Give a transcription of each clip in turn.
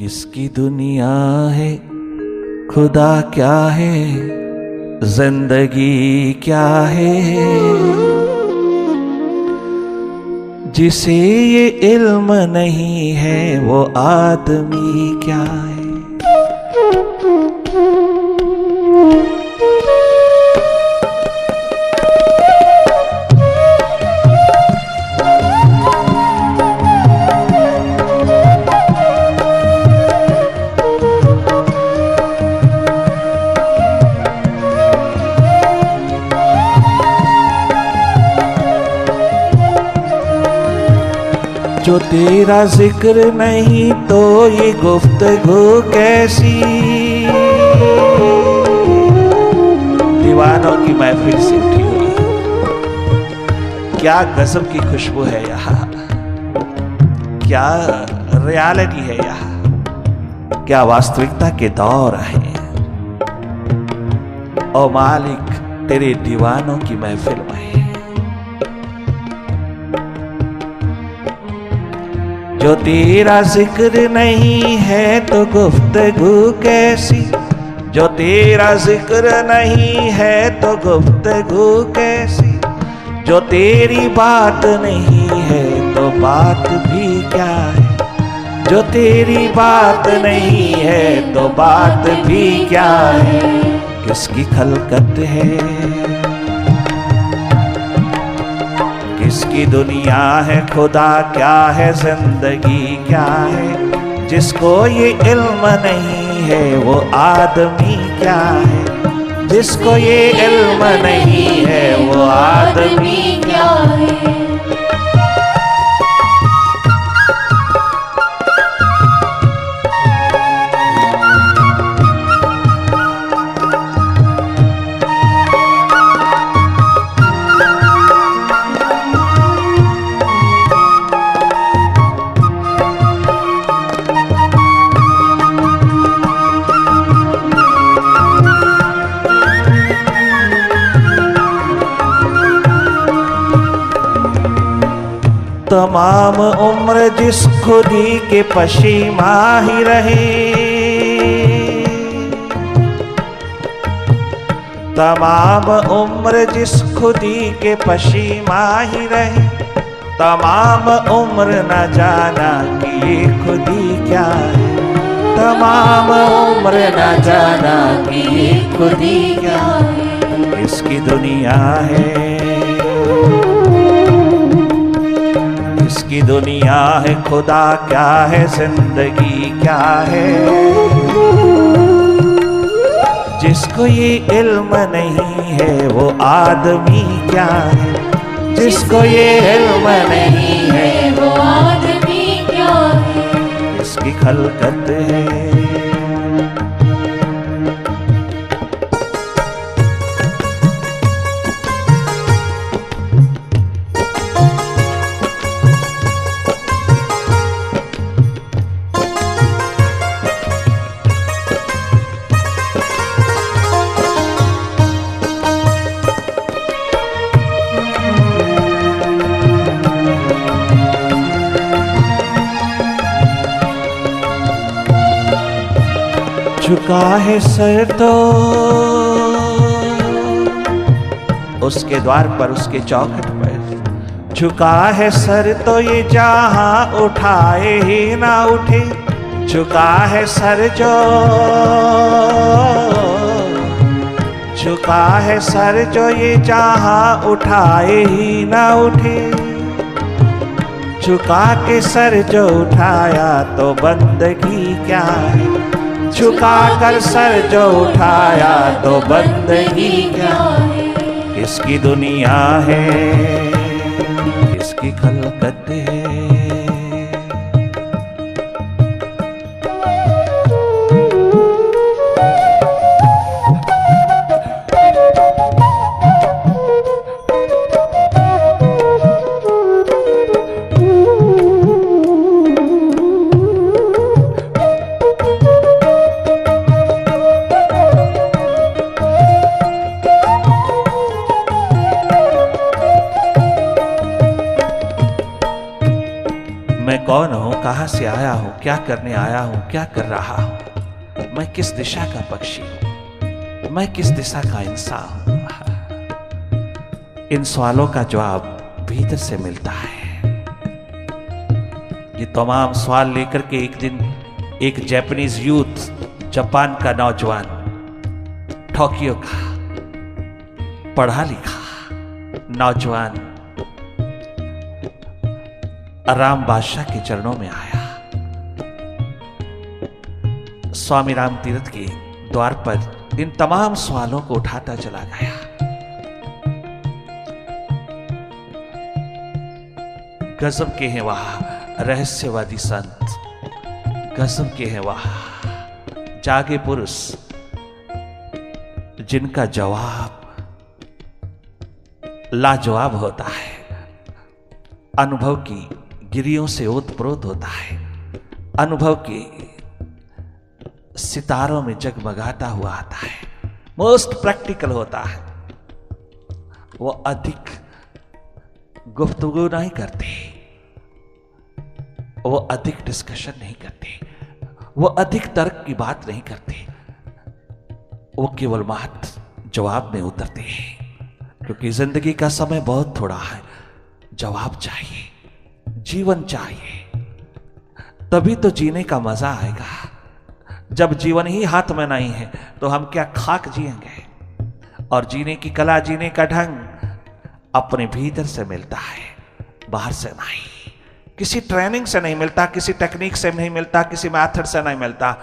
किसकी दुनिया है, खुदा क्या है, जिंदगी क्या है, जिसे ये इल्म नहीं है वो आदमी क्या है। जो तेरा जिक्र नहीं तो ये गुफ्तगू कैसी। दीवानों की महफिल से उठी हुई, क्या गजब की खुशबू है यहाँ, क्या रियलिटी है यहाँ, क्या वास्तविकता के दौर है। ओ मालिक तेरे दीवानों की महफिल में, जो तेरा जिक्र नहीं है तो गुफ्तगू कैसी, जो तेरा जिक्र नहीं है तो गुफ्तगू कैसी, जो तेरी बात नहीं है तो बात भी क्या है, जो तेरी बात नहीं है तो बात भी क्या है। किसकी खलकत है, किसकी दुनिया है, खुदा क्या है, जिंदगी क्या है, जिसको ये इल्म नहीं है वो आदमी क्या है, जिसको ये इल्म नहीं है वो आदमी क्या है। तमाम उम्र जिस खुदी के पशीमा ही रहे, तमाम उम्र जिस खुदी के पशीमा ही रहे, तमाम उम्र न जाना कि ये खुदी क्या है, तमाम उम्र न जाना कि ये खुदी क्या है। इसकी दुनिया है, इसकी दुनिया है, खुदा क्या है, जिंदगी क्या है, जिसको ये इल्म नहीं है वो आदमी क्या है, जिसको ये इल्म नहीं है वो आदमी क्या है। इसकी खलकत है, झुका है सर तो उसके द्वार पर, उसके चौखट पर झुका है सर तो ये जहां उठाए ही ना उठे, झुका है सर जो, झुका है सर जो ये जहां उठाए ही ना उठे, झुका के सर जो उठाया तो बंदगी क्या है, झुका कर सर जो उठाया तो बंदगी क्या है। किसकी दुनिया है, किसकी खलकत है। से आया हूं, क्या करने आया हूं, क्या कर रहा हूं, मैं किस दिशा का पक्षी हूं, मैं किस दिशा का इंसान हूं। इन सवालों का जवाब भीतर से मिलता है। ये तमाम सवाल लेकर के एक दिन एक जापानीज यूथ, जापान का नौजवान, टोक्यो का पढ़ा लिखा नौजवान राम बादशाह के चरणों में आया। स्वामी राम तीर्थ के द्वार पर इन तमाम सवालों को उठाता चला गया। गजब के हैं वहां रहस्यवादी संत, गजब के हैं वहां जागे पुरुष, जिनका जवाब लाजवाब होता है, अनुभव की गिरियों से ओतप्रोत होता है, अनुभव के सितारों में जगमगाता हुआ आता है, मोस्ट प्रैक्टिकल होता है। वो अधिक गुफ्तगू नहीं करते, वो अधिक डिस्कशन नहीं करते, वो अधिक तर्क की बात नहीं करते, वो केवल मात्र जवाब में उतरते हैं। क्योंकि जिंदगी का समय बहुत थोड़ा है, जवाब चाहिए, जीवन चाहिए, तभी तो जीने का मजा आएगा। जब जीवन ही हाथ में नहीं है तो हम क्या खाक जिएंगे। और जीने की कला, जीने का ढंग अपने भीतर से मिलता है, बाहर से नहीं। किसी ट्रेनिंग से नहीं मिलता, किसी टेक्निक से नहीं मिलता, किसी मेथड से नहीं मिलता।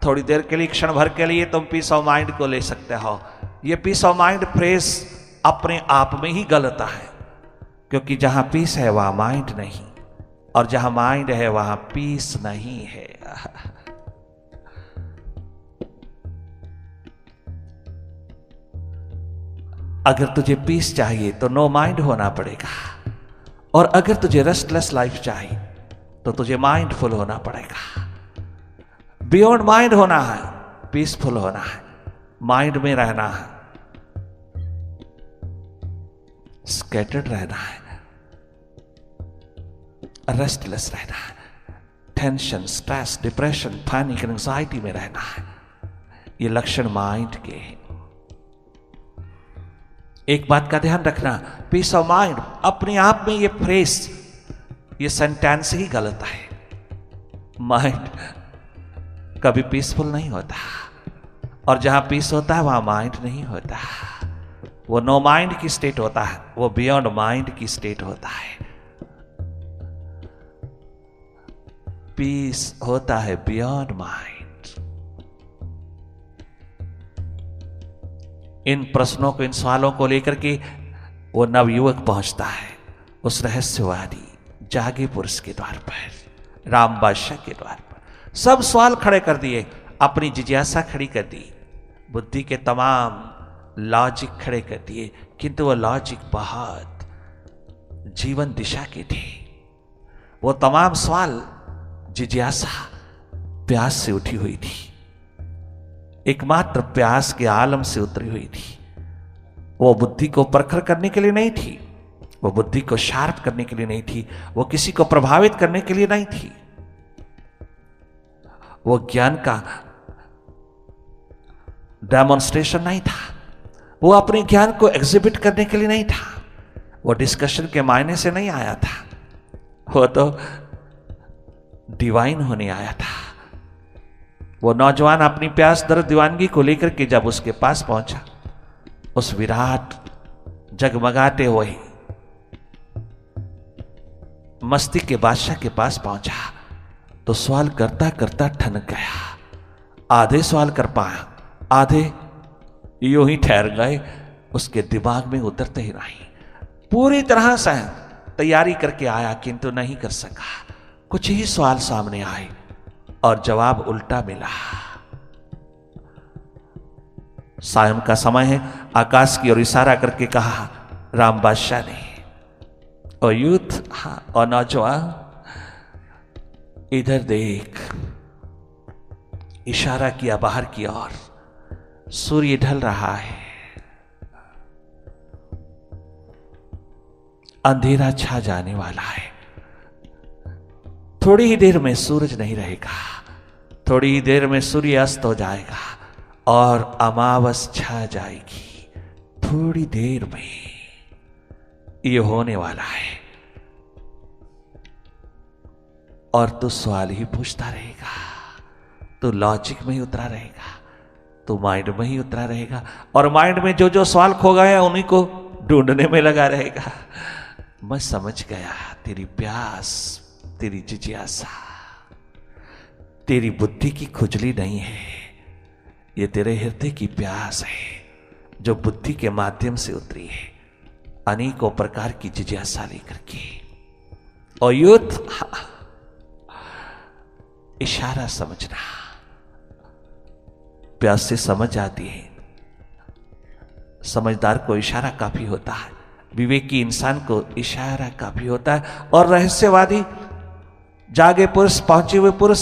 थोड़ी देर के लिए, क्षण भर के लिए तुम पीस ऑफ माइंड को ले सकते हो। ये पीस ऑफ माइंड फ्रेज अपने आप में ही गलत है, क्योंकि जहां पीस है वहां माइंड नहीं, और जहां माइंड है वहां पीस नहीं है। अगर तुझे पीस चाहिए तो नो माइंड होना पड़ेगा, और अगर तुझे रेस्टलेस लाइफ चाहिए तो तुझे माइंडफुल होना पड़ेगा। बियॉन्ड माइंड होना है, पीसफुल होना है, माइंड में रहना है, स्कैटर्ड रहना है, रेस्टलेस रहना है, tension, stress, depression, panic, anxiety में रहना है। ये लक्षण माइंड के हैं। एक बात का ध्यान रखना, पीस ऑफ माइंड अपने आप में ये फ्रेज, ये सेंटेंस ही गलत है। माइंड कभी पीसफुल नहीं होता, और जहां पीस होता है वहां माइंड नहीं होता। वो नो माइंड की स्टेट होता है, वो बियॉन्ड माइंड की स्टेट होता है। पीस होता है बियॉन्ड माइंड। इन प्रश्नों को, इन सवालों को लेकर के वो नवयुवक पहुंचता है उस रहस्यवादी जागे पुरुष के द्वार पर, राम बादशाह के द्वार पर। सब सवाल खड़े कर दिए, अपनी जिज्ञासा खड़ी कर दी, बुद्धि के तमाम लॉजिक खड़े कर दिए, किंतु वो लॉजिक बहुत जीवन दिशा के थे। वो तमाम सवाल जिज्ञासा प्यास से उठी हुई थी, एकमात्र प्यास के आलम से उतरी हुई थी। वो बुद्धि को परखर करने के लिए नहीं थी, वो बुद्धि को शार्प करने के लिए नहीं थी, वो किसी को प्रभावित करने के लिए नहीं थी, वो ज्ञान का डेमोन्स्ट्रेशन नहीं था, वो अपने ज्ञान को एग्जिबिट करने के लिए नहीं था, वो डिस्कशन के मायने से नहीं आया था, वो तो डिवाइन होने आया था। वो नौजवान अपनी प्यास दर्द दीवानगी को लेकर के जब उसके पास पहुंचा, उस विराट जगमगाते हुए मस्ती के बादशाह के पास पहुंचा, तो सवाल करता करता ठनक गया। आधे सवाल कर पाया, आधे यूं ही ठहर गए, उसके दिमाग में उतरते ही नहीं। पूरी तरह से तैयारी करके आया, किंतु नहीं कर सका। कुछ ही सवाल सामने आए और जवाब उल्टा मिला। सायं का समय है, आकाश की ओर इशारा करके कहा राम बादशाह ने, और यूथ, हाँ, और नौजवान, इधर देख। इशारा किया बाहर की ओर। सूर्य ढल रहा है, अंधेरा छा जाने वाला है। थोड़ी ही देर में सूरज नहीं रहेगा, थोड़ी ही देर में सूर्य अस्त हो जाएगा और अमावस छा जाएगी। थोड़ी देर में ये होने वाला है और तू सवाल ही पूछता रहेगा, तू लॉजिक में ही उतरा रहेगा, तू माइंड में ही उतरा रहेगा और माइंड में जो जो सवाल खो गया उन्हीं को ढूंढने में लगा रहेगा। मैं समझ गया तेरी प्यास, तेरी जिज्ञासा, तेरी बुद्धि की खुजली नहीं है, ये तेरे हृदय की प्यास है जो बुद्धि के माध्यम से उतरी है अनेकों प्रकार की जिज्ञासा लेकर के। और युद्ध इशारा समझना, प्यास से समझ आती है, समझदार को इशारा काफी होता है, विवेकी इंसान को इशारा काफी होता है और रहस्यवादी जागे पुरुष, पहुंचे हुए पुरुष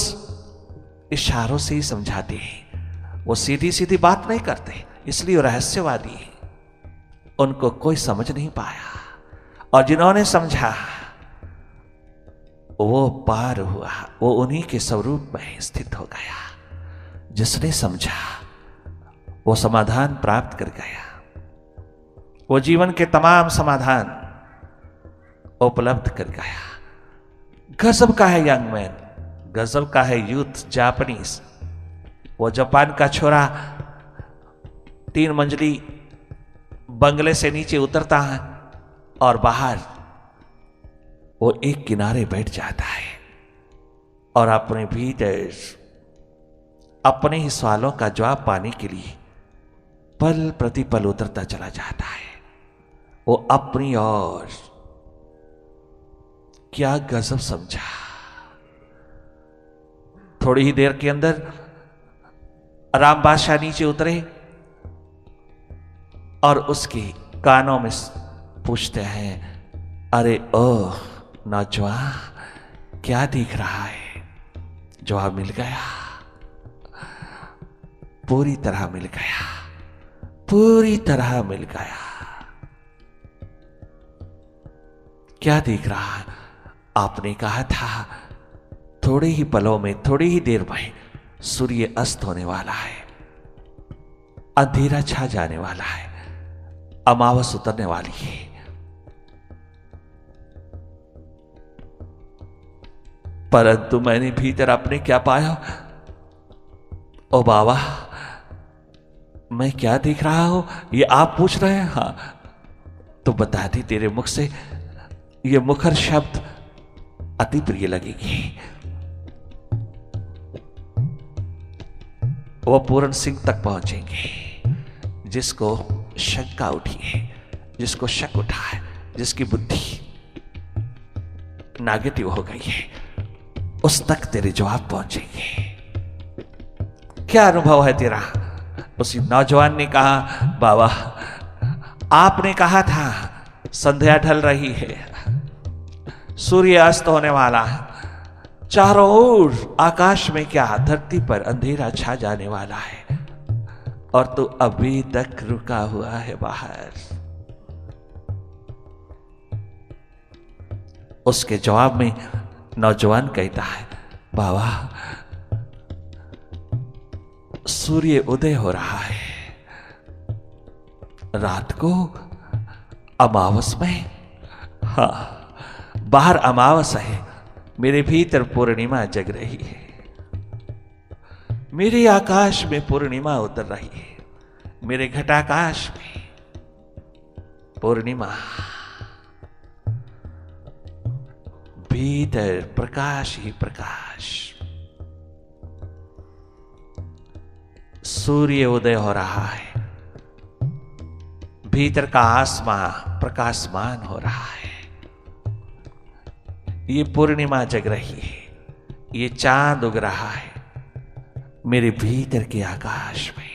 इशारों से ही समझाते हैं। वो सीधी सीधी बात नहीं करते, इसलिए रहस्यवादी है, उनको कोई समझ नहीं पाया और जिन्होंने समझा वो पार हुआ, वो उन्हीं के स्वरूप में स्थित हो गया। जिसने समझा वो समाधान प्राप्त कर गया, वो जीवन के तमाम समाधान उपलब्ध कर गया। गजब का है यंग मैन, गजब का है यूथ जापानीज। वो जापान का छोरा 3 मंजिली बंगले से नीचे उतरता है और बाहर वो एक किनारे बैठ जाता है और अपने भीतर अपने ही सवालों का जवाब पाने के लिए पल प्रतिपल उतरता चला जाता है। वो अपनी और क्या गजब समझा। थोड़ी ही देर के अंदर राम बादशाह नीचे उतरे और उसके कानों में पूछते हैं, अरे ओह नौजवान, क्या दिख रहा है? जवाब मिल गया, पूरी तरह मिल गया, पूरी तरह मिल गया। क्या दिख रहा है? आपने कहा था थोड़े ही पलों में, थोड़ी ही देर में सूर्य अस्त होने वाला है, अंधेरा छा जाने वाला है, अमावस उतरने वाली है। परंतु मैंने भीतर अपने क्या पाया? ओ बाबा, मैं क्या देख रहा हूं ये आप पूछ रहे हैं? हाँ तो बता दी, तेरे मुख से ये मुखर शब्द अति प्रिय लगेगी। वो पूर्ण सिंह तक पहुंचेंगे। जिसको शंका उठी है, जिसको शक उठा है, जिसकी बुद्धि नेगेटिव हो गई है, उस तक तेरे जवाब पहुंचेंगे। क्या अनुभव है तेरा? उसी नौजवान ने कहा, बाबा आपने कहा था संध्या ढल रही है, सूर्य अस्त होने वाला है, चारों ओर आकाश में क्या धरती पर अंधेरा छा जाने वाला है और तू अभी तक रुका हुआ है बाहर। उसके जवाब में नौजवान कहता है, बाबा सूर्य उदय हो रहा है, रात को अमावस में, हाँ बाहर अमावस है, मेरे भीतर पूर्णिमा जग रही है, मेरे आकाश में पूर्णिमा उतर रही है, मेरे घटाकाश में पूर्णिमा, भीतर प्रकाश ही प्रकाश। सूर्य उदय हो रहा है, भीतर का आसमां प्रकाशमान हो रहा है, ये पूर्णिमा जग रही है, ये चांद उग रहा है मेरे भीतर के आकाश में,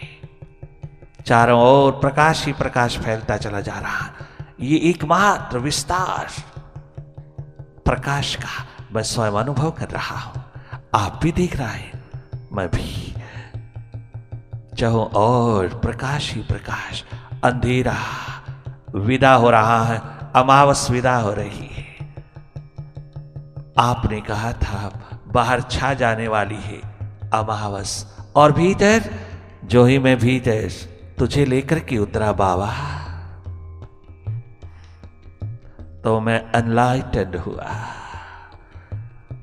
चारों ओर प्रकाश ही प्रकाश फैलता चला जा रहा है। ये एकमात्र विस्तार प्रकाश का मैं स्वयं अनुभव कर रहा हूं, आप भी देख रहे हैं, मैं भी। चाहो और प्रकाश ही प्रकाश, अंधेरा विदा हो रहा है, अमावस विदा हो रही है, आपने कहा था बाहर छा जाने वाली है अमावस, और भीतर जो ही मैं भीतर तुझे लेकर के उतरा बाबा, तो मैं अनलाइटेंड हुआ।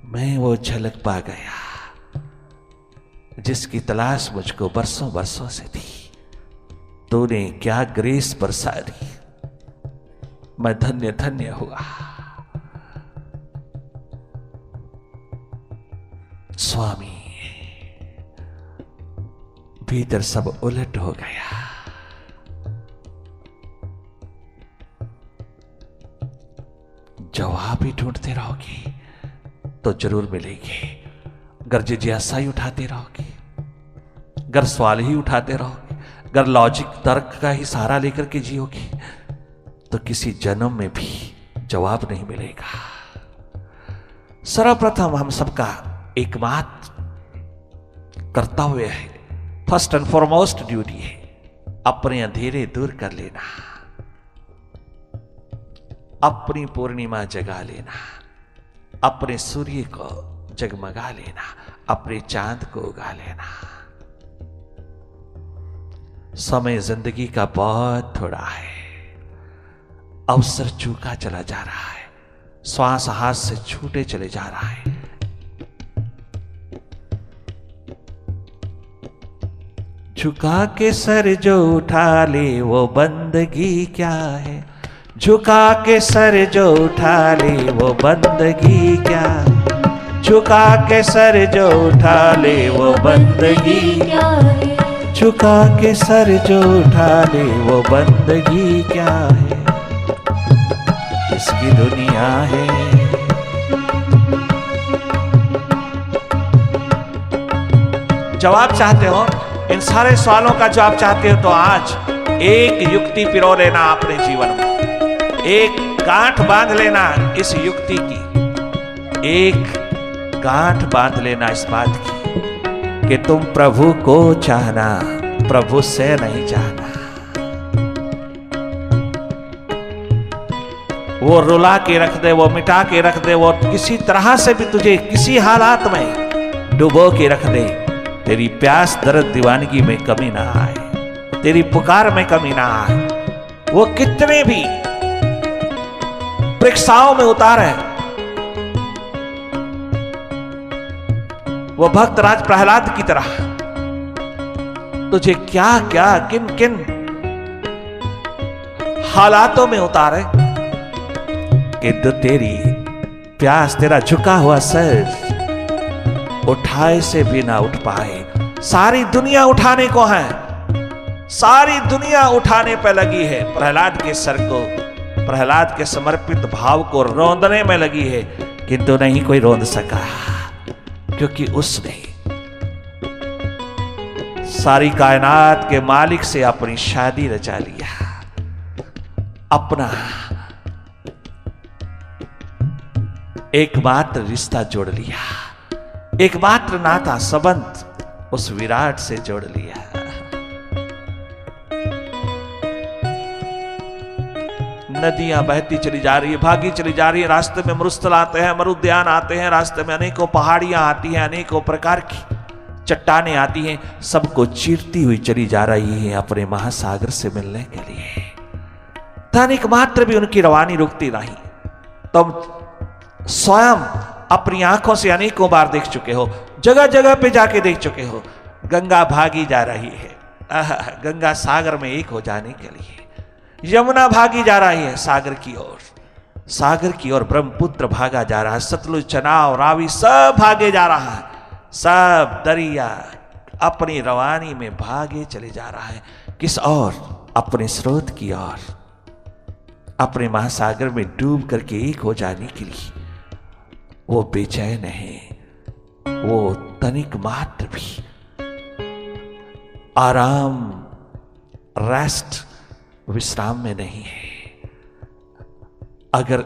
मैं वो झलक पा गया जिसकी तलाश मुझको बरसों बरसों से थी। तूने क्या ग्रेस बरसा दी, मैं धन्य धन्य हुआ। स्वामी, भीतर सब उलट हो गया। जवाब ही ढूंढते रहोगे तो जरूर मिलेंगे। अगर जिज्ञासा ही उठाते रहोगे, अगर सवाल ही उठाते रहोगे, अगर लॉजिक तर्क का ही सहारा लेकर के जियोगे, तो किसी जन्म में भी जवाब नहीं मिलेगा। सर्वप्रथम हम सबका एकमात्र कर्तव्य है, फर्स्ट एंड फॉरमोस्ट ड्यूटी है, अपने अंधेरे दूर कर लेना, अपनी पूर्णिमा जगा लेना, अपने सूर्य को जगमगा लेना, अपने चांद को उगा लेना। समय जिंदगी का बहुत थोड़ा है, अवसर चूका चला जा रहा है, श्वास हाथ से छूटे चले जा रहा है। झुका के सर जो उठा ले वो बंदगी क्या है, झुका के सर जो उठा ले वो बंदगी क्या, झुका के सर जो उठा ले वो बंदगी क्या है, झुका के सर जो उठा ले वो बंदगी क्या है, इसकी दुनिया है। जवाब चाहते हो, इन सारे सवालों का जवाब चाहते हो, तो आज एक युक्ति पिरो लेना अपने जीवन में, एक गांठ बांध लेना इस युक्ति की, एक गांठ बांध लेना इस बात की कि तुम प्रभु को चाहना, प्रभु से नहीं चाहना। वो रुला के रख दे, वो मिटा के रख दे, वो किसी तरह से भी तुझे किसी हालात में डुबो के रख दे, तेरी प्यास दर्द दीवानगी में कमी ना आए, तेरी पुकार में कमी ना आए। वो कितने भी परीक्षाओं में उतारे, वो भक्त राज प्रहलाद की तरह तुझे क्या क्या किन किन हालातों में उतारे कि तो तेरी प्यास, तेरा झुका हुआ सर उठाए से भी ना उठ पाए। सारी दुनिया उठाने को है, सारी दुनिया उठाने पर लगी है, प्रहलाद के सर को, प्रहलाद के समर्पित भाव को रोंदने में लगी है, किंतु नहीं कोई रोंद सका, क्योंकि उसने सारी कायनात के मालिक से अपनी शादी रचा लिया, अपना एकमात्र रिश्ता जोड़ लिया, एकमात्र नाता संबंध उस विराट से जोड़ लिया। नदियां बहती चली जा रही है, भागी चली जा रही है, रास्ते में मरुस्थल आते हैं, मरुद्यान आते हैं, रास्ते में अनेकों पहाड़ियां आती हैं, अनेकों प्रकार की चट्टानें आती हैं, सबको चीरती हुई चली जा रही है अपने महासागर से मिलने के लिए। तनिक मात्र भी उनकी रवानी रुकती नहीं। तुम स्वयं अपनी आंखों से अनेकों बार देख चुके हो, जगह जगह पे जाके देख चुके हो, गंगा भागी जा रही है गंगा सागर में एक हो जाने के लिए, यमुना भागी जा रही है सागर की ओर, सागर की ओर ब्रह्मपुत्र भागा जा रहा है, सतलुज, चनाव, रावी सब भागे जा रहा है, सब दरिया अपनी रवानी में भागे चले जा रहा है। किस ओर? अपने स्रोत की ओर, अपने महासागर में डूब करके एक हो जाने के लिए। वो बेचैन है, वो तनिक मात्र भी आराम, रेस्ट, विश्राम में नहीं है। अगर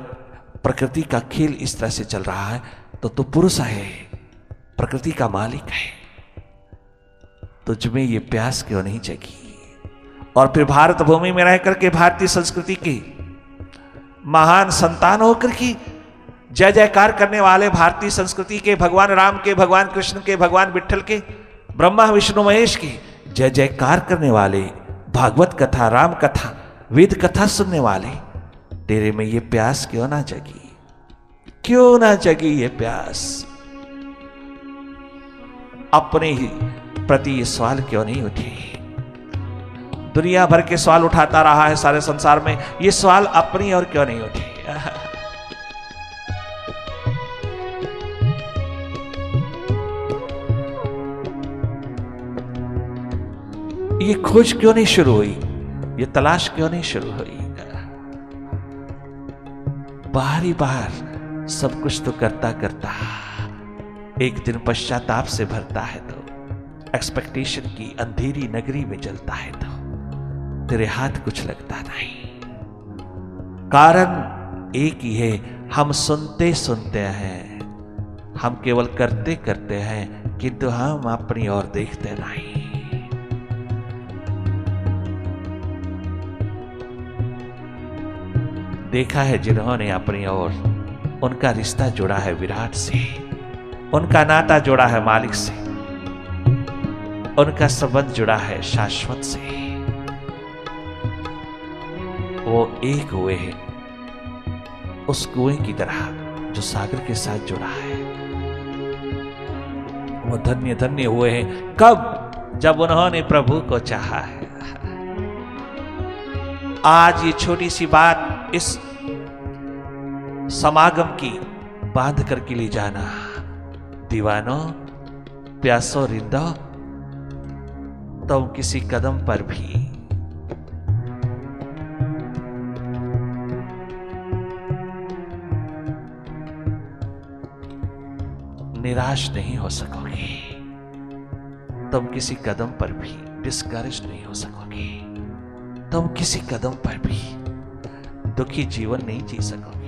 प्रकृति का खेल इस तरह से चल रहा है तो तू पुरुष है, प्रकृति का मालिक है, तुझमें ये प्यास क्यों नहीं जगी? और फिर भारत भूमि में रह करके भारतीय संस्कृति की महान संतान होकर की जय जयकार करने वाले भारतीय संस्कृति के, भगवान राम के, भगवान कृष्ण के, भगवान विठल के, ब्रह्मा विष्णु महेश के जय जयकार करने वाले, भागवत कथा, राम कथा, वेद कथा सुनने वाले, तेरे में ये प्यास क्यों ना जगी? क्यों ना जगी ये प्यास? अपने ही प्रति ये सवाल क्यों नहीं उठी? दुनिया भर के सवाल उठाता रहा है सारे संसार में, ये सवाल अपनी और क्यों नहीं उठी? ये खोज क्यों नहीं शुरू हुई? ये तलाश क्यों नहीं शुरू हुई? बाहरी बाहर सब कुछ तो करता करता एक दिन पश्चाताप से भरता है तो, एक्सपेक्टेशन की अंधेरी नगरी में जलता है तो तेरे हाथ कुछ लगता नहीं। कारण एक ही है, हम सुनते सुनते हैं, हम केवल करते करते हैं, किंतु हम अपनी ओर देखते नहीं। देखा है जिन्होंने अपनी ओर, उनका रिश्ता जुड़ा है विराट से, उनका नाता जुड़ा है मालिक से, उनका संबंध जुड़ा है शाश्वत से। वो एक हुए हैं उस कुएं की तरह जो सागर के साथ जुड़ा है। वो धन्य धन्य हुए हैं कब? जब उन्होंने प्रभु को चाहा है। आज ये छोटी सी बात इस समागम की बांध करके ले जाना। दीवानो, प्यासो रिंदो, तुम किसी कदम पर भी निराश नहीं हो सकोगे। तुम किसी कदम पर भी डिस्करेज नहीं हो सकोगे। तुम किसी कदम पर भी दुखी जीवन नहीं जी सकोगे।